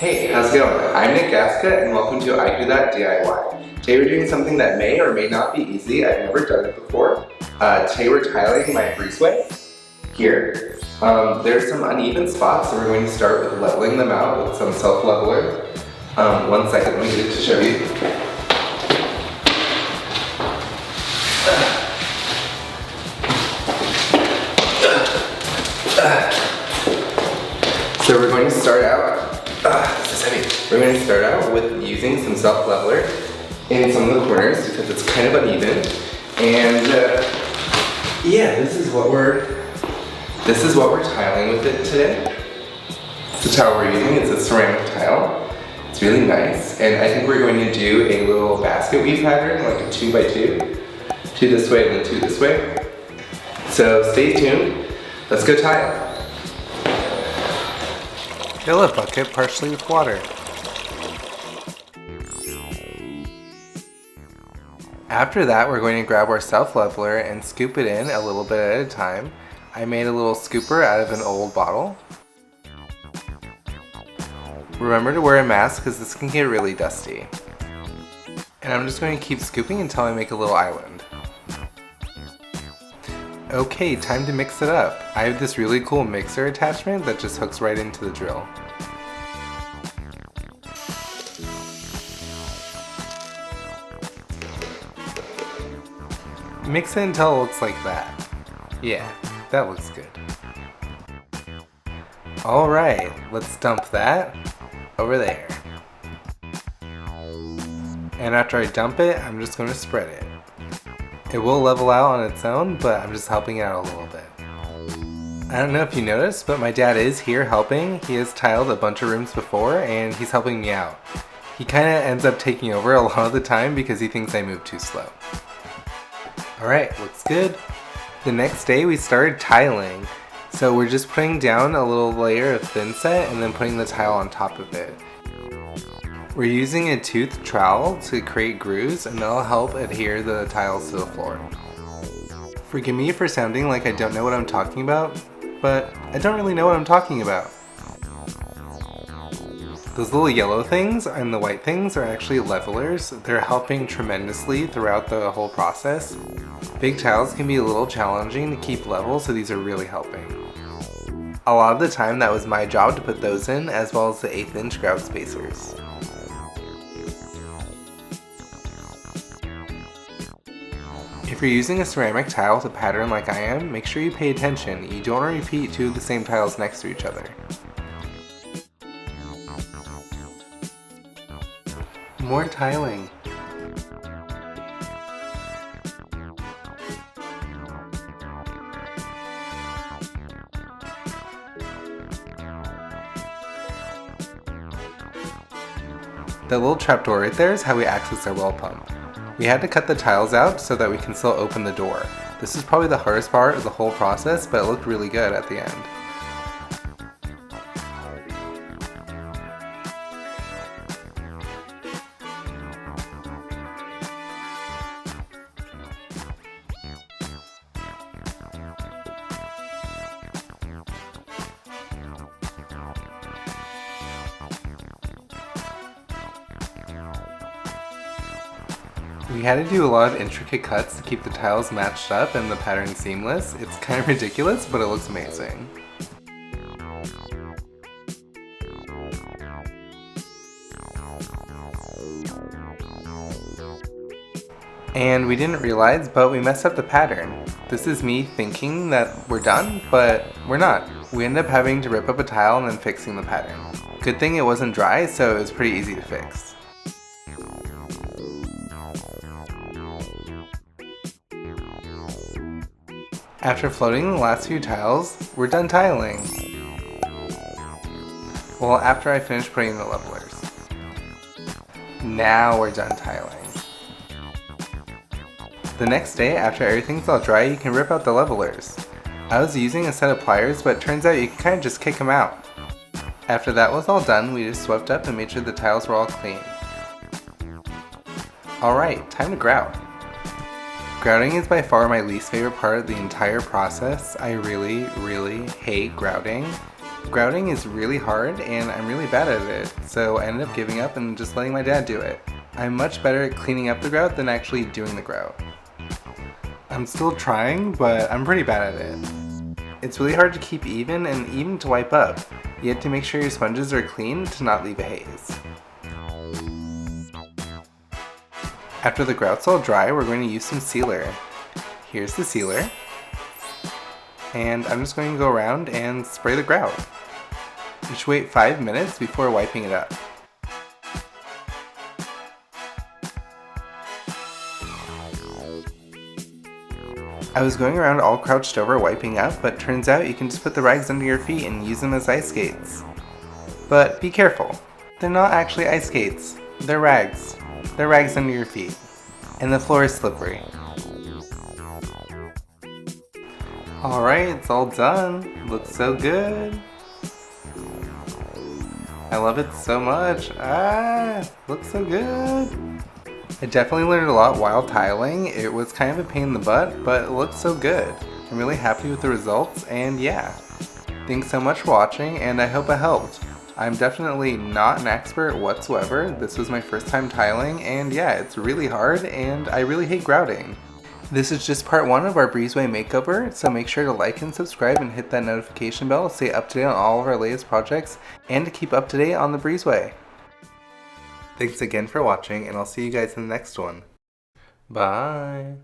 Hey, how's it going? I'm Nick Gasca and welcome to I Do That DIY. Today we're doing something that may or may not be easy. I've never done it before. Today we're tiling my breezeway here. There's some uneven spots, so we're going to start with leveling them out with some self-leveler. 1 second, let me get it to show you. So we're going to start out, this is heavy. We're going to start out with using some self-leveler in some of the corners because it's kind of uneven. And yeah, this is what we're tiling with it today. It's the tile we're using, it's a ceramic tile. It's really nice. And I think we're going to do a little basket weave pattern, like a 2x2. 2 this way and then 2 this way. So stay tuned, let's go tile. Fill a bucket partially with water. After that, we're going to grab our self-leveler and scoop it in a little bit at a time. I made a little scooper out of an old bottle. Remember to wear a mask because this can get really dusty. And I'm just going to keep scooping until I make a little island. Okay, time to mix it up. I have this really cool mixer attachment that just hooks right into the drill. Mix it until it looks like that. Yeah, that looks good. Alright, let's dump that over there. And after I dump it, I'm just going to spread it. It will level out on its own, but I'm just helping it out a little bit. I don't know if you noticed, but my dad is here helping. He has tiled a bunch of rooms before, and he's helping me out. He kind of ends up taking over a lot of the time because he thinks I move too slow. Alright, looks good. The next day we started tiling. So we're just putting down a little layer of thin set and then putting the tile on top of it. We're using a toothed trowel to create grooves and that'll help adhere the tiles to the floor. Forgive me for sounding like I don't know what I'm talking about, but I don't really know what I'm talking about. Those little yellow things and the white things are actually levelers. They're helping tremendously throughout the whole process. Big tiles can be a little challenging to keep level, so these are really helping. A lot of the time that was my job to put those in, as well as the 1/8 inch grout spacers. If you're using a ceramic tile with a pattern like I am, make sure you pay attention. You don't want to repeat 2 of the same tiles next to each other. More tiling. That little trapdoor right there is how we access our well pump. We had to cut the tiles out so that we can still open the door. This is probably the hardest part of the whole process, but it looked really good at the end. We had to do a lot of intricate cuts to keep the tiles matched up and the pattern seamless. It's kind of ridiculous, but it looks amazing. And we didn't realize, but we messed up the pattern. This is me thinking that we're done, but we're not. We ended up having to rip up a tile and then fixing the pattern. Good thing it wasn't dry, so it was pretty easy to fix. After floating the last few tiles, we're done tiling. Well, after I finished putting in the levelers. Now we're done tiling. The next day, after everything's all dry, you can rip out the levelers. I was using a set of pliers, but it turns out you can kind of just kick them out. After that was all done, we just swept up and made sure the tiles were all clean. Alright, time to grout. Grouting is by far my least favorite part of the entire process. I really hate grouting. Grouting is really hard and I'm really bad at it, so I ended up giving up and just letting my dad do it. I'm much better at cleaning up the grout than actually doing the grout. I'm still trying, but I'm pretty bad at it. It's really hard to keep even and even to wipe up. You have to make sure your sponges are clean to not leave a haze. After the grout's all dry, we're going to use some sealer. Here's the sealer. And I'm just going to go around and spray the grout. You should wait 5 minutes before wiping it up. I was going around all crouched over wiping up, but turns out you can just put the rags under your feet and use them as ice skates. But be careful, they're not actually ice skates, they're rags. They're rags under your feet. And the floor is slippery. Alright, it's all done. Looks so good. I love it so much. Looks so good. I definitely learned a lot while tiling. It was kind of a pain in the butt, but it looks so good. I'm really happy with the results, and yeah. Thanks so much for watching, and I hope it helped. I'm definitely not an expert whatsoever. This was my first time tiling, and yeah, it's really hard, and I really hate grouting. This is just part 1 of our Breezeway makeover, so make sure to like and subscribe and hit that notification bell to stay up to date on all of our latest projects, and to keep up to date on the Breezeway. Thanks again for watching, and I'll see you guys in the next one. Bye!